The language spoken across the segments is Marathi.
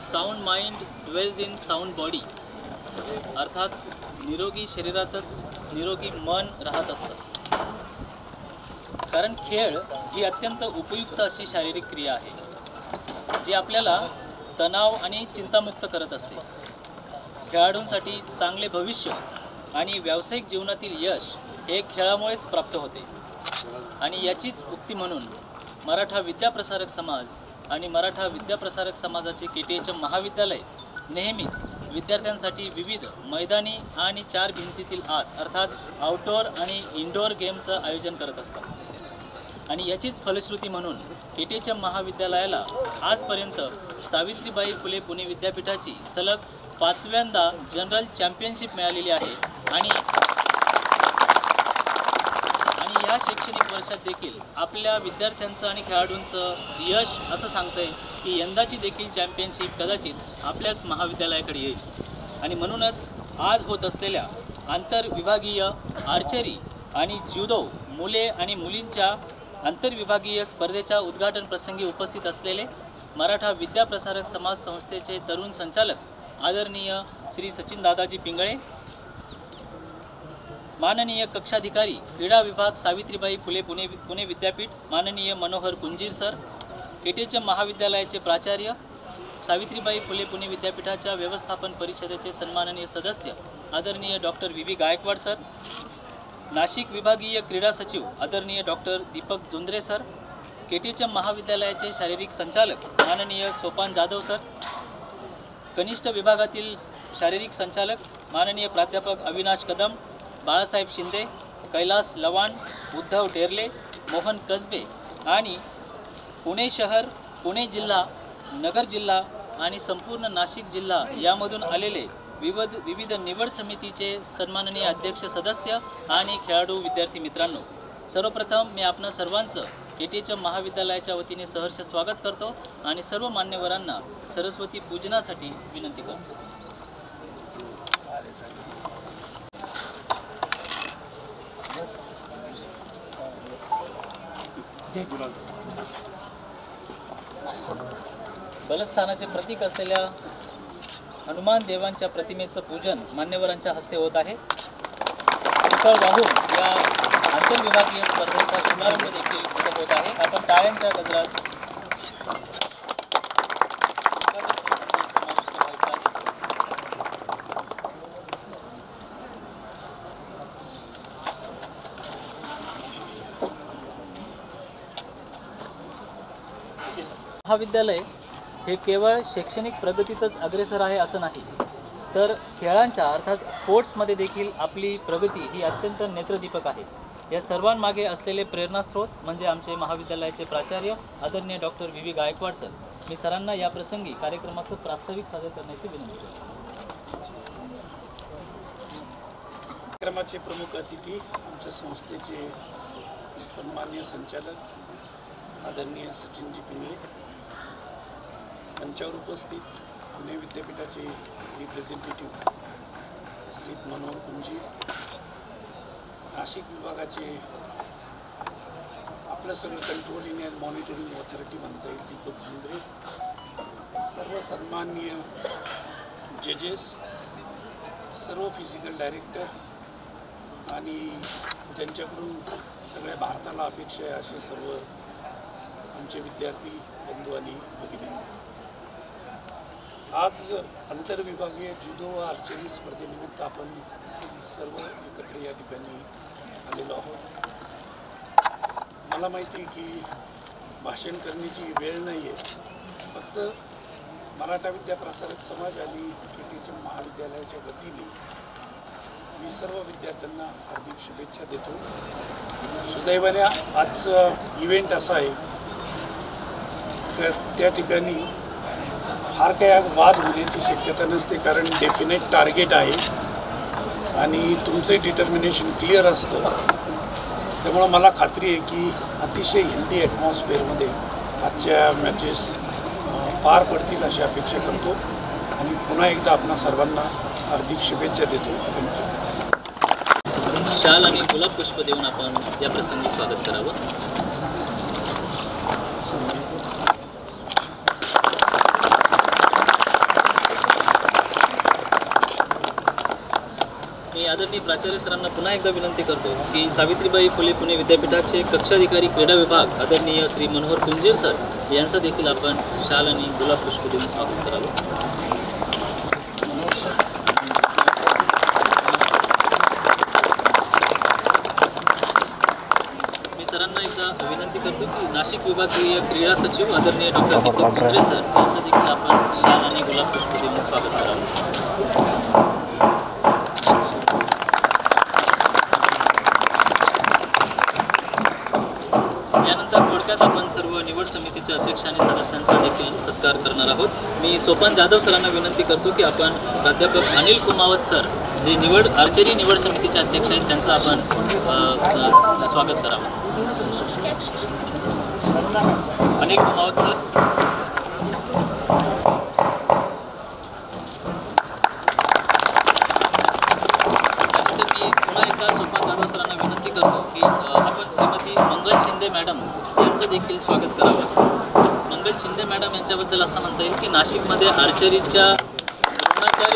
Sound mind dwells in sound body, अर्थात निरोगी शरीरातच निरोगी मन राहत असतं. कारण खेळ ही अत्यंत उपयुक्त अशी शारीरिक क्रिया आहे जी आपल्याला तणाव आणि चिंतामुक्त करत असते. खेळाडूंसाठी चांगले भविष्य आणि व्यावसायिक जीवनातील यश हे खेळामुळेच प्राप्त होते. आणि याचीच उक्ती म्हणून मराठा विद्याप्रसारक समाज आणि मराठा विद्याप्रसारक समाजाचे KTHM महाविद्यालय नेहमीच विद्यार्थ्यांसाठी विविध मैदानी आणि 4 भिंतीतील आत अर्थात आउटडोअर आणि इनडोअर गेमचं आयोजन करत असतात. आणि याचीच फलश्रुती म्हणून KTHM महाविद्यालयाला आजपर्यंत सावित्रीबाई फुले पुणे विद्यापीठाची सलग 5व्यांदा जनरल चॅम्पियनशिप मिळालेली आहे. आणि या शैक्षणिक वर्षात देखील आपल्या विद्यार्थ्यांचं आणि खेळाडूंचं यश असं सांगतंय की यंदाची देखील चॅम्पियनशिप कदाचित आपल्याच महाविद्यालयाकडे येईल. आणि म्हणूनच आज होत असलेल्या आंतरविभागीय आर्चरी आणि ज्युडो मुले आणि मुलींच्या आंतरविभागीय स्पर्धेच्या उद्घाटन प्रसंगी उपस्थित असलेले मराठा विद्याप्रसारक समाज संस्थेचे तरुण संचालक आदरणीय श्री सचिन दादाजी पिंगळे, माननीय कक्षाधिकारी क्रीडा विभाग सावित्रीबाई फुले पुणे विद्यापीठ माननीय मनोहर कुंजीर सर, KTHM महाविद्यालयाचे प्राचार्य, सावित्रीबाई फुले पुणे विद्यापीठाच्या व्यवस्थापन परिषदेचे सन्माननीय सदस्य आदरणीय doctor VV Gaikwad sir, Nashik विभागीय क्रीडा सचिव आदरणीय doctor Deepak Jundre sir, KTHM महाविद्यालयाचे शारीरिक संचालक माननीय सोपान जाधव सर, कनिष्ठ विभागातील शारीरिक संचालक माननीय प्राध्यापक अविनाश कदम, बाळासाहेब शिंदे, कैलास लवाण, उद्धव डेरले, मोहन कसबे आणि पुणे शहर, पुणे जिल्हा, नगर जिल्हा आणि संपूर्ण नाशिक जिल्हा यामधून आलेले विविध निवड समितीचे सन्माननीय अध्यक्ष सदस्य आणि खेळाडू विद्यार्थी मित्रांनो, सर्वप्रथम मी आपणा सर्वांचं KTHM महाविद्यालयाच्या वतीने सहर्ष स्वागत करतो आणि सर्व मान्यवरांना सरस्वती पूजनासाठी विनंती करतो. बलस्थानाचे प्रतीक असलेल्या हनुमान देवांच्या प्रतिमेचं पूजन मान्यवरांच्या हस्ते होत आहे. श्रीफळ वाहून या आंतरविभागीय स्पर्धेचा शुभारंभ देखील होत आहे. आपण टाळ्यांच्या गजरात महाविद्यालय हे केवळ शैक्षणिक प्रगतीतच अग्रेसर आहे असं नाही, तर खेळांच्या अर्थात स्पोर्ट्समध्ये देखील आपली प्रगती ही अत्यंत नेत्रदीपक आहे. या सर्वांमागे असलेले प्रेरणास्रोत म्हणजे आमचे महाविद्यालयाचे प्राचार्य आदरणीय डॉक्टर VV गायकवाड सर. मी सरांना या प्रसंगी कार्यक्रमाचं प्रास्ताविक सादर करण्याची विनंती करतो. कार्यक्रमाचे प्रमुख अतिथी आमच्या संस्थेचे सन्माननीय संचालक आदरणीय सचिनजी पिंगळे, मंचावर उपस्थित पुणे विद्यापीठाचे रिप्रेझेंटेटिव्ह श्री मनोहर कुंजी, नाशिक विभागाचे आपलं सगळं कंट्रोलिंग अँड मॉनिटरिंग ऑथॉरिटी म्हणता येईल दीपक जुंद्रे, सर्व सन्माननीय जजेस, सर्व फिजिकल डायरेक्टर आणि ज्यांच्याकडून सगळ्या भारताला अपेक्षा आहे असे सर्व आमचे विद्यार्थी बंधू आणि भगिनी, आज आंतरविभागीय जुडो व आर्चरी स्पर्धेनिमित्त आपण सर्व एकत्र या ठिकाणी आलेलो आहोत. मला माहिती आहे की भाषण करण्याची वेळ नाही आहे. फक्त मराठा विद्याप्रसारक समाज आणि केटीच्या महाविद्यालयाच्या वतीने मी सर्व विद्यार्थ्यांना हार्दिक शुभेच्छा देतो. सुदैवाने आजचं इव्हेंट असा आहे तर त्या ठिकाणी फार काही वाद होण्याची शक्यता नसते, कारण डेफिनेट टार्गेट आहे आणि तुमचं डिटर्मिनेशन क्लिअर असतं. त्यामुळं मला खात्री आहे की अतिशय हेल्दी ॲटमॉस्फिअरमध्ये आजच्या मॅचेस पार पडतील अशी अपेक्षा करतो आणि पुन्हा एकदा आपणा सर्वांना हार्दिक शुभेच्छा देतो. थँक्यू. शाल आणि गुलाब पुष्प देऊन आपण या प्रसंगी स्वागत करावं. मी आदरणीय प्राचार्य सरांना पुन्हा एकदा विनंती करतो की सावित्रीबाई फुले पुणे विद्यापीठाचे कक्षाधिकारी क्रीडा विभाग आदरणीय श्री मनोहर कुंजीर सर यांचं देखील आपण शाल आणि गुलाब पुष्प देऊन स्वागत करावं. मी सरांना एकदा विनंती करतो की नाशिक विभागीय क्रीडा सचिव आदरणीय डॉक्टर दीपक सुंदरे सर यांचं देखील आपण शाल आणि गुलाब पुष्प देऊन स्वागत करावं. थोडक्यात आपण सर्व निवड समितीच्या अध्यक्ष आणि सदस्यांचा देखील सत्कार करणार आहोत. मी सोपान जाधव सरांना विनंती करतो की आपण प्राध्यापक अनिल कुमावत सर जे आर्चरी निवड समितीचे अध्यक्ष आहेत त्यांचं आपण स्वागत करावं. अनिल कुमावत सर. त्यानंतर मी पुन्हा एकदा सोपान जाधव सरांना विनंती करतो की आपण श्रीमती मंगल शिंदे मॅडम यांचं देखील स्वागत करावं. मंगल शिंदे मॅडम यांच्याबद्दल असं म्हणता येईल की नाशिकमध्ये आर्चरीच्या Dronacharya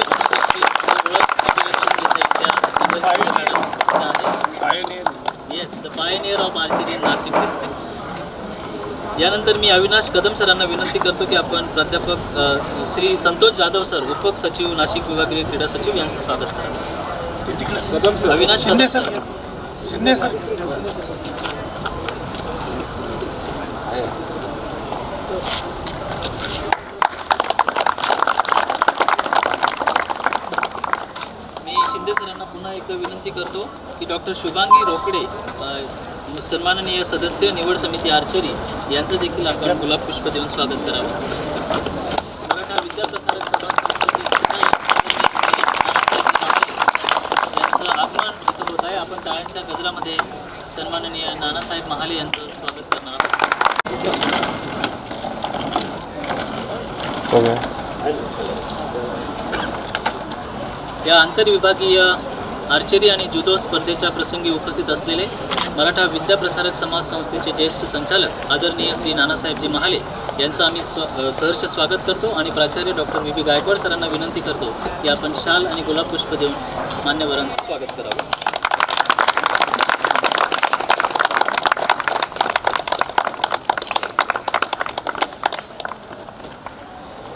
yes the pioneer of archery in Nashik district. यानंतर मी अविनाश कदम सरांना विनंती करतो की आपण प्राध्यापक श्री संतोष जाधव सर उपक सचिव नाशिक विभागीय क्रीडा सचिव यांचं स्वागत करावं. अविनाश कदम सर. शिंदे सर. मी शिंदे सरांना पुन्हा एकदा विनंती करतो की डॉक्टर शुभांगी रोकडे सन्माननीय सदस्य निवड समिती आर्चरी यांचं देखील आपण गुलाब पुष्प देऊन स्वागत करावं. मराठा विद्याप्रसारक सभा समितीचे यांचं आगमन इथं होत आहे. आपण टाळ्यांच्या गजरामध्ये सन्माननीय नानासाहेब महाले यांचं स्वागत करणार आहोत. या आंतरविभागीय आर्चरी आणि जुदो स्पर्धेच्या प्रसंगी उपस्थित असलेले मराठा विद्याप्रसारक समाज संस्थेचे ज्येष्ठ संचालक आदरणीय श्री नानासाहेबजी महाले यांचं आम्ही सहर्ष स्वागत करतो आणि प्राचार्य डॉक्टर व्ही गायकवाड सरांना विनंती करतो की आपण शाल आणि गुलाब पुष्प देऊन मान्यवरांचं स्वागत करावं.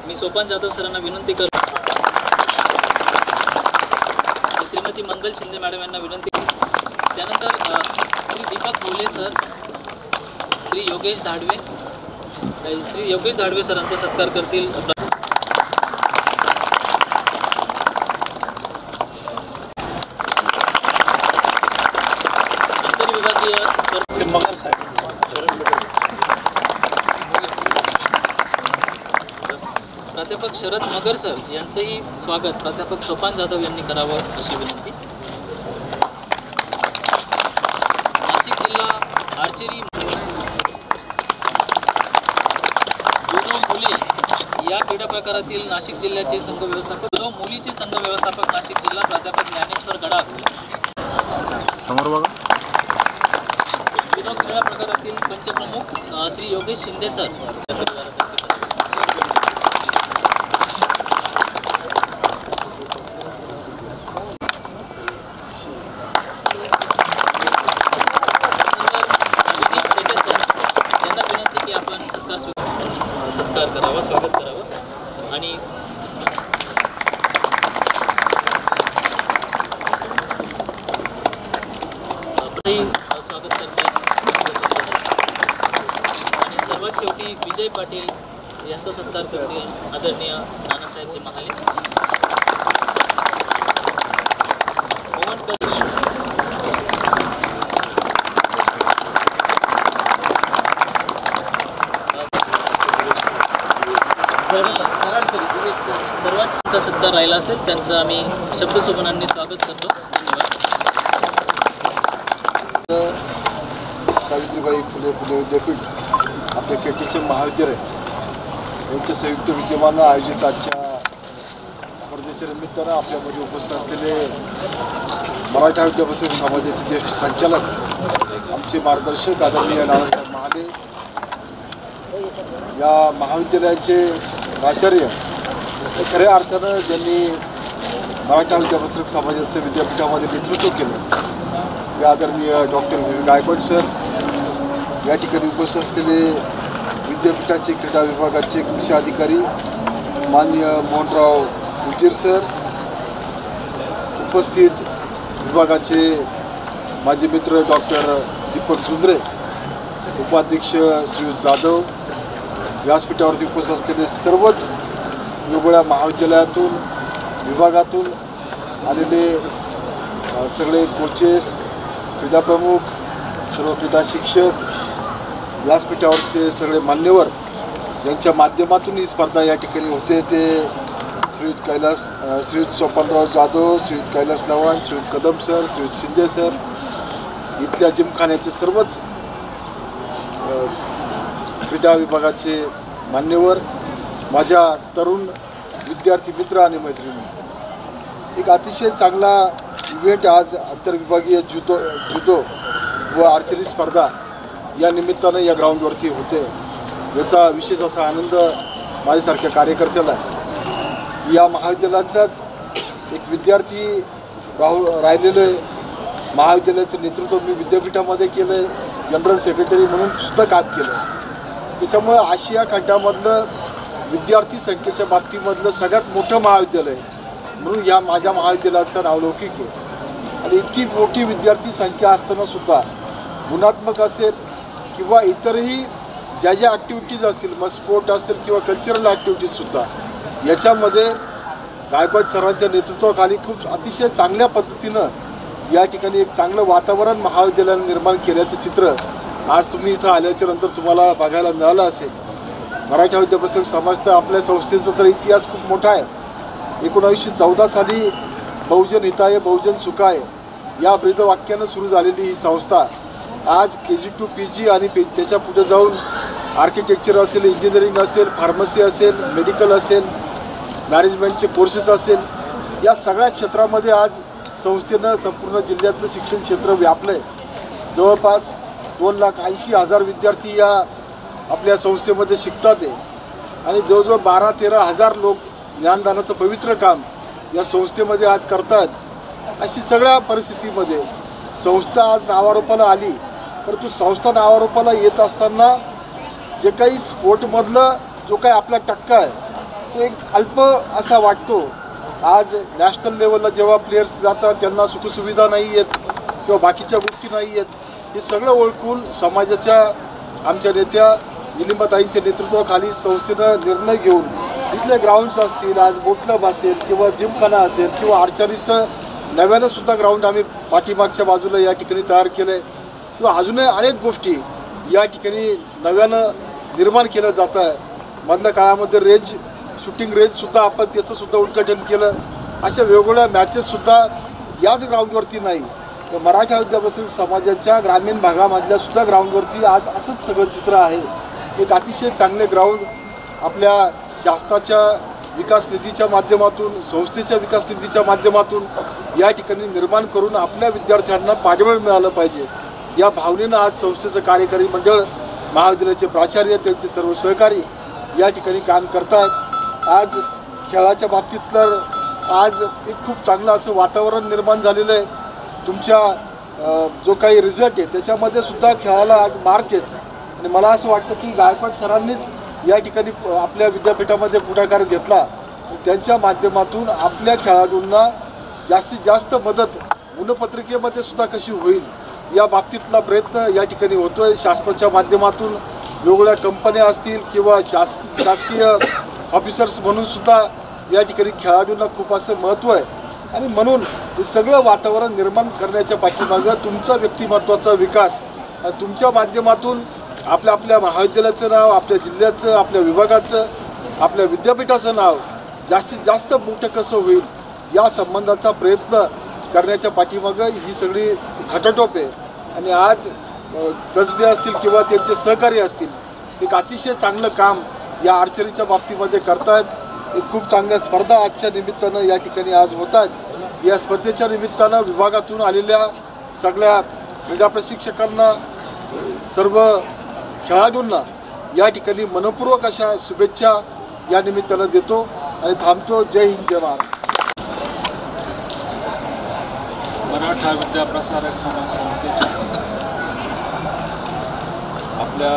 मी सोपान जाधव सरांना विनंती करतो. श्रीमती मंगल शिंदे मॅडम यांना विनंती. त्यानंतर श्री दीपक मोले सर, श्री योगेश धाडवे सरांचा सत्कार करतील. आंतरविभागीय प्राध्यापक शरद मगर सर यांचंही स्वागत प्राध्यापक सोपान जाधव यांनी करावं अशी विनंती. नाशिक जिल्हा आर्चरी जुनो मुली या क्रीडा प्रकारातील नाशिक जिल्ह्याचे संघ व्यवस्थापक जुनो मुलीचे संघ व्यवस्थापक नाशिक जिल्हा प्राध्यापक ज्ञानेश्वर गडाख. जुनो क्रीडा प्रकारातील पंचप्रमुख श्री योगेश शिंदे सर. सत्कार करावा, स्वागत करावं आणि स्वागत करते. शेवटी विजय पाटील यांचा सत्कार करतील आदरणीय नानासाहेबजी महाले. मोहन कदम सर्वांचा सत्कार राहिला असेल त्यांचं आम्ही शब्दसोपनांनी स्वागत करतो. सावित्रीबाई फुले पुणे विद्यापीठ आपले केटीचे महाविद्यालय यांच्या संयुक्त विद्यमानं आयोजित आजच्या स्पर्धेच्या निमित्तानं आपल्यामध्ये उपस्थित असलेले मराठा विद्यापीठ समाजाचे ज्येष्ठ संचालक आमचे मार्गदर्शक आदरणीय नानासाहेब महाले, या महाविद्यालयाचे प्राचार्य खऱ्या अर्थानं ज्यांनी मराठा विद्यापीठ समाजाचं विद्यापीठामध्ये नेतृत्व केलं, या आदरणीय डॉक्टर गायकवाड सर, या ठिकाणी उपस्थित असलेले विद्यापीठाचे क्रीडा विभागाचे कृषी अधिकारी माननीय मोहनराव गुज्जर सर, उपस्थित विभागाचे माजी मित्र डॉक्टर दीपक जुंद्रे, उपाध्यक्ष श्रीयुत जाधव, व्यासपीठावरती उपस्थित असलेले सर्वच वेगवेगळ्या महाविद्यालयातून विभागातून आलेले सगळे कोचेस, क्रीडा प्रमुख, सर्व क्रीडा शिक्षक, व्यासपीठावरचे सगळे मान्यवर ज्यांच्या माध्यमातून ही स्पर्धा या ठिकाणी होते, ते श्रीयुत सोपानराव जाधव, श्रीयुत कैलास लवाण, श्रीयुत कदम सर, श्रीयुत शिंदे सर, इथल्या जिमखान्याचे सर्वच क्रीडा विभागाचे मान्यवर, माझ्या तरुण विद्यार्थी मित्र आणि मैत्रिणी, एक अतिशय चांगला इव्हेंट आज आंतरविभागीय जुदो व आर्चरी स्पर्धा या निमित्तानं या ग्राउंडवरती होते. याचा विशेष असा आनंद माझ्यासारख्या कार्यकर्त्याला आहे. या महाविद्यालयाचाच एक विद्यार्थी राहिलेलं आहे. महाविद्यालयाचं नेतृत्व मी विद्यापीठामध्ये केलं आहे, जनरल सेक्रेटरी म्हणून सुद्धा काम केलं आहे. त्याच्यामुळं आशिया खंडामधलं विद्यार्थी संख्येच्या बाबतीमधलं सगळ्यात मोठं महाविद्यालय म्हणून या माझ्या महाविद्यालयाचं नावलौकिक आहे. आणि इतकी मोठी विद्यार्थी संख्या असतानासुद्धा गुणात्मक असेल किंवा इतरही ज्या ॲक्टिव्हिटीज असतील, मग स्पोर्ट असेल किंवा कल्चरल ॲक्टिव्हिटीजसुद्धा, याच्यामध्ये गायकवाड सरांच्या नेतृत्वाखाली खूप अतिशय चांगल्या पद्धतीनं या ठिकाणी एक चांगलं वातावरण महाविद्यालयानं निर्माण केल्याचं चित्र आज तुम्ही इथं आल्याच्या नंतर तुम्हाला बघायला मिळालं असेल. मराठा विद्यापीठ समाज तर आपल्या संस्थेचा तर इतिहास खूप मोठा आहे. 1914 साली बहुजन हिताय बहुजन सुखाय या ब्रीदवाक्यानं सुरू झालेली ही संस्था आज KG to PG आणि त्याच्या पुढे जाऊन आर्किटेक्चर असेल, इंजिनिअरिंग असेल, फार्मसी असेल, मेडिकल असेल, मॅनेजमेंटचे कोर्सेस असेल, या सगळ्या क्षेत्रामध्ये आज संस्थेनं संपूर्ण जिल्ह्याचं शिक्षण क्षेत्र व्यापलं आहे. जवळपास 2,80,000 विद्यार्थी या आपल्या संस्थेमध्ये शिकतात आहे आणि जवळजवळ 12-13 हजार लोक ज्ञानदानाचं पवित्र काम या संस्थेमध्ये आज करतात. अशी सगळ्या परिस्थितीमध्ये संस्था आज नावारूपाला आली, परंतु संस्था नावारूपाला येत असताना जे काही स्पोर्टमधलं जो काही आपला टक्का आहे तो एक अल्प असा वाटतो. आज नॅशनल लेवलला जेव्हा प्लेयर्स जातात त्यांना सुखसुविधा नाही आहेत किंवा बाकीच्या गोष्टी नाही आहेत, हे सगळं ओळखून समाजाच्या आमच्या नेत्या निलिमाताईंच्या नेतृत्वाखाली संस्थेनं निर्णय घेऊन इथले ग्राउंड्स असतील, आज बोट क्लब असेल किंवा जिमखाना असेल किंवा आर्चरीचं नव्यानं सुद्धा ग्राउंड आम्ही पाठीमागच्या बाजूला या ठिकाणी तयार केलं आहे किंवा अजूनही अनेक गोष्टी या ठिकाणी नव्यानं निर्माण केलं जातं आहे. मधल्या काळामध्ये शूटिंग रेंजसुद्धा आपण त्याचंसुद्धा उद्घाटन केलं. अशा वेगवेगळ्या मॅचेससुद्धा याच ग्राउंडवरती नाही तर मराठा विद्यापीठ समाजाच्या ग्रामीण भागामधल्या सुद्धा ग्राउंडवरती आज असंच सगळं चित्र आहे. एक अतिशय चांगले ग्राउंड आपल्या शासनाच्या विकास निधीच्या माध्यमातून, संस्थेच्या विकास निधीच्या माध्यमातून या ठिकाणी निर्माण करून आपल्या विद्यार्थ्यांना पाठबळ मिळालं पाहिजे या भावनेनं आज संस्थेचं कार्यकारी मंडळ, महाविद्यालयाचे प्राचार्य, त्यांचे सर्व सहकारी या ठिकाणी काम करत आहेत. आज खेळाच्या बाबतीत तर आज एक खूप चांगलं असं वातावरण निर्माण झालेलं आहे. तुमच्या जो काही रिझल्ट आहे त्याच्यामध्ये सुद्धा खेळाला आज मार्क आहेत आणि मला असं वाटतं की गायकवाड सरांनीच या ठिकाणी आपल्या विद्यापीठामध्ये पुढाकार घेतला. त्यांच्या माध्यमातून आपल्या खेळाडूंना जास्तीत जास्त मदत गुणपत्रिकेमध्ये सुद्धा कशी होईल या बाबतीतला प्रयत्न या ठिकाणी होतो आहे. शासनाच्या माध्यमातून वेगवेगळ्या कंपन्या असतील किंवा शासकीय ऑफिसर्स म्हणून सुद्धा या ठिकाणी खेळाडूंना खूप असं महत्त्व आहे आणि म्हणून हे सगळं वातावरण निर्माण करण्याच्या पाठीमागं तुमचा व्यक्तिमत्त्वाचा विकास आणि तुमच्या माध्यमातून आपल्या महाविद्यालयाचं नाव, आपल्या जिल्ह्याचं, आपल्या विभागाचं, आपल्या विद्यापीठाचं नाव जास्तीत जास्त मोठं कसं होईल या संबंधाचा प्रयत्न करण्याच्या पाठीमागं ही सगळी खटाटोप आहे. आणि आज कसबे असतील किंवा त्यांचे सहकारी असतील एक अतिशय चांगलं काम या आर्चरीच्या बाबतीमध्ये करतायत. एक खूप चांगल्या स्पर्धा आजच्या निमित्तानं या ठिकाणी आज होत आहेत. या स्पर्धेच्या निमित्तानं विभागातून आलेल्या सगळ्या क्रीडा प्रशिक्षकांना, सर्व खेळाडूंना या ठिकाणी मनपूर्वक अशा शुभेच्छा या निमित्तानं देतो आणि थांबतो. जय हिंद, जय महाराष्ट्र. मराठा विद्याप्रसारक समाज संस्थेच्या आपल्या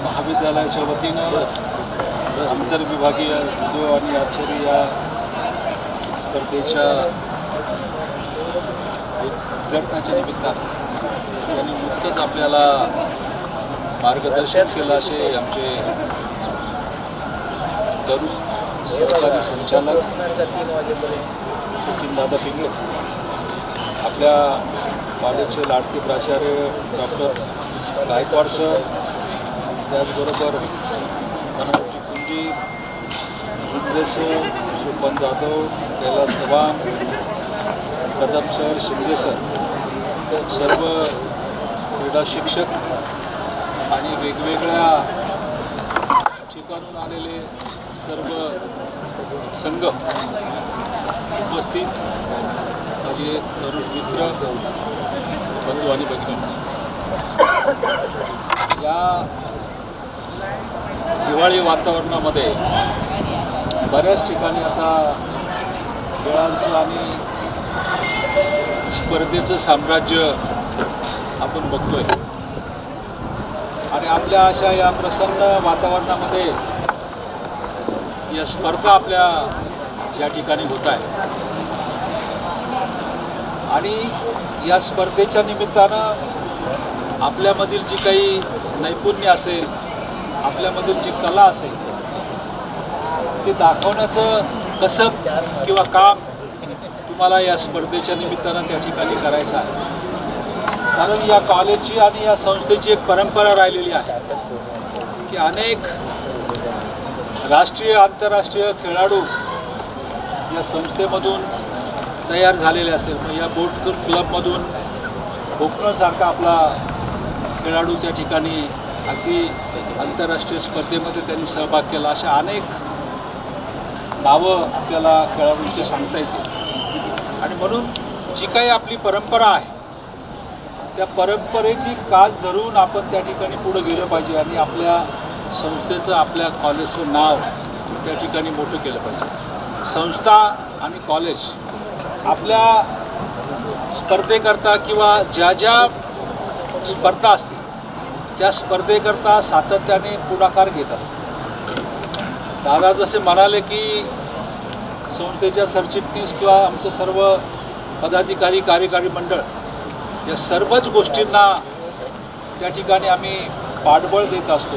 महाविद्यालयाच्या वतीनं आंतरविभागीय जुदो आणि आर्चरी या स्पर्धेच्या उद्घाटनाच्या निमित्तानं त्यांनी नुकतंच आपल्याला मार्गदर्शन केलं असे आमचे तरुण सरकारी संचालक सचिन दादा पिंगळे, आपल्या कॉलेजचे लाडके प्राचार्य डॉक्टर गायकवाड सर, त्याचबरोबर मनोहरजी कुंजी, शुक्रे सर, सोपन जाधव, कैलास चव्हाण, कदम सर, शिंदे सर, सर्व क्रीडा शिक्षक आणि वेगवेगळ्या ठिकाणून आलेले सर्व संघ उपस्थित, माझे तरुण मित्र, बंधू आणि भगिनी, या हिवाळी वातावरणामध्ये बऱ्याच ठिकाणी आता खेळांचं आणि स्पर्धेचं साम्राज्य आपण बघतोय आणि आपल्या अशा या प्रसन्न वातावरणामध्ये या स्पर्धा आपल्या या ठिकाणी होत आहे आणि या स्पर्धेच्या निमित्तानं आपल्यामधील जी काही नैपुण्य असेल, आपल्यामधील जी कला असेल ते दाखवण्याचं कसब किंवा काम तुम्हाला या स्पर्धेच्या निमित्तानं त्या ठिकाणी करायचं आहे. कारण या कॉलेजची आणि या संस्थेची एक परंपरा राहिलेली आहे की अनेक राष्ट्रीय आंतरराष्ट्रीय खेळाडू या संस्थेमधून तयार झालेले असेल. मग या बोट क्लबमधून कोकणसारखा आपला खेळाडू त्या ठिकाणी अगदी आंतरराष्ट्रीय स्पर्धेमध्ये त्यांनी सहभाग केला. अशा अनेक नावं आपल्याला खेळाडूंचे सांगता येतील आणि म्हणून जी काही आपली परंपरा आहे त्या परंपरेची कास धरून आपण त्या ठिकाणी पुढं गेलं पाहिजे आणि आपल्या संस्थेचं, आपल्या कॉलेजचं नाव त्या ठिकाणी मोठं केलं पाहिजे. संस्था आणि कॉलेज आपल्या स्पर्धेकरता किंवा ज्या ज्या स्पर्धा असतील त्या स्पर्धेकरता सातत्याने पुढाकार घेत असतात. दादा जसे म्हणाले की संस्थेच्या सरचिटणीस किंवा आमचं सर्व पदाधिकारी, कार्यकारी मंडळ या सर्वच गोष्टींना त्या ठिकाणी आम्ही पाठबळ देत असतो.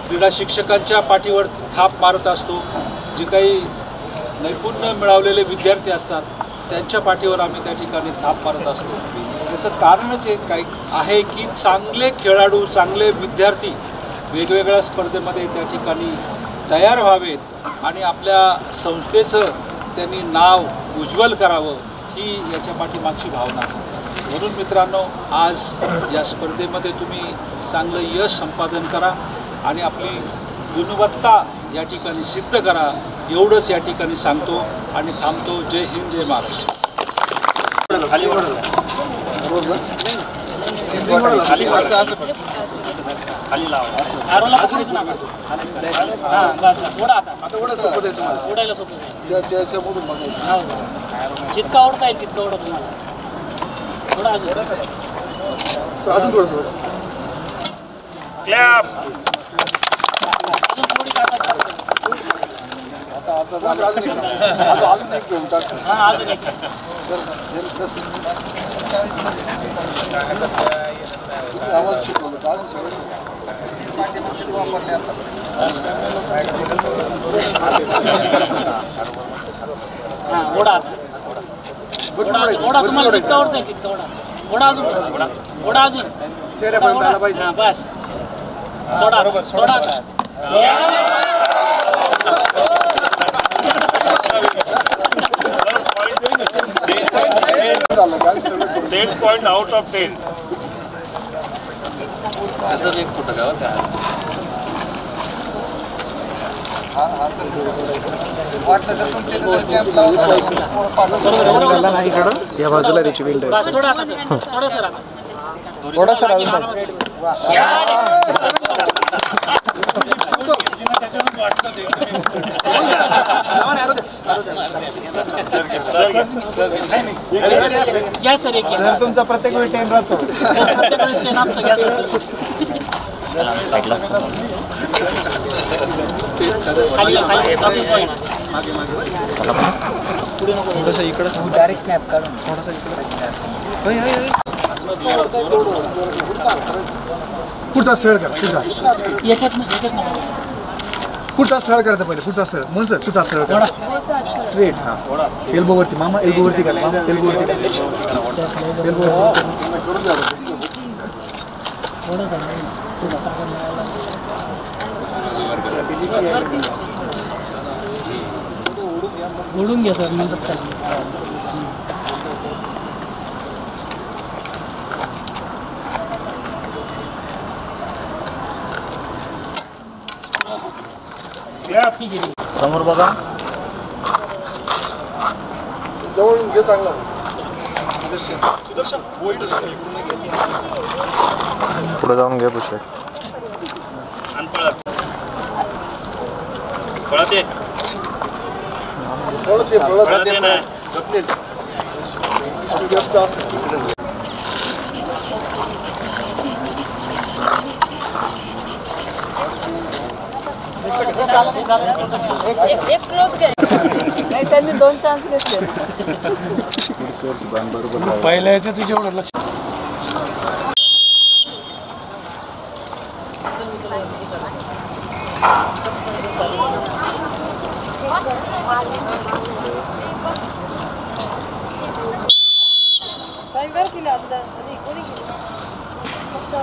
क्रीडा शिक्षकांच्या पाठीवर थाप मारत असतो. जे काही नैपुण्य मिळवलेले विद्यार्थी असतात त्यांच्या पाठीवर आम्ही त्या ठिकाणी थाप मारत असतो. याचं कारणच एक काही आहे की चांगले खेळाडू, चांगले विद्यार्थी वेगवेगळ्या स्पर्धेमध्ये त्या ठिकाणी तयार व्हावेत आणि आपल्या संस्थेचं त्यांनी नाव उज्ज्वल करावं ही याच्या पाठीमागची भावना असते. म्हणून मित्रांनो, आज या स्पर्धेमध्ये तुम्ही चांगलं यश संपादन करा आणि आपली गुणवत्ता या ठिकाणी सिद्ध करा एवढंच या ठिकाणी सांगतो आणि थांबतो. जय हिंद, जय महाराष्ट्र. खाली लावा. ओढायला सोपं जाईल. जितका ओढता येईल तितका ओढा तुम्हाला. थोडा अजून क्लॅप. अजून एक घेऊन टाक. हां, अजून एक. कसं आम्हाला शिकवलं तर आम्ही सगळं ओढा तुम्हाला जितका ओढता येईल तितका ओढा अजून ओढा अजून हां बस सोडा सोडा झालं काय सगळं करून 10 पॉइंट आउट ऑफ 10. या बाजूला त्याची बिल्ड बस सोडा आता सर. सोडा सर आता. थोडा सर अजून घ्या सर एक सर तुमचा प्रत्येक वेळी टाइम राहतो सर प्रत्येक वेळेस ट्रेन असतो घ्या सर खाली खाली टॉपिंग पॉईंट थोडंसं इकडं डायरेक्ट स्नॅप काढून थोडंसं पुढचा सरळ करा याच्यात ना पुढचा सरळ करायचा पहिले पुढचा सरळ म्हणून सर पुढचा सरळ करा स्ट्रेट हां एल्बोवरती मामा एल्बोवरती करा मामा एल्बोवरती करा करून द्या ओढून घ्या सर नंतर समोर बघा जवळून घे चांगला पुढे जाऊन घे पुढे पळत ये ना स्पीडअपचा असं एक क्लोज नाही त्यांनी 2 चान्स घेतले पहिल्या ह्याच्यात जेवढं लक्ष केलं आपलं आणि कोणी केलं फक्त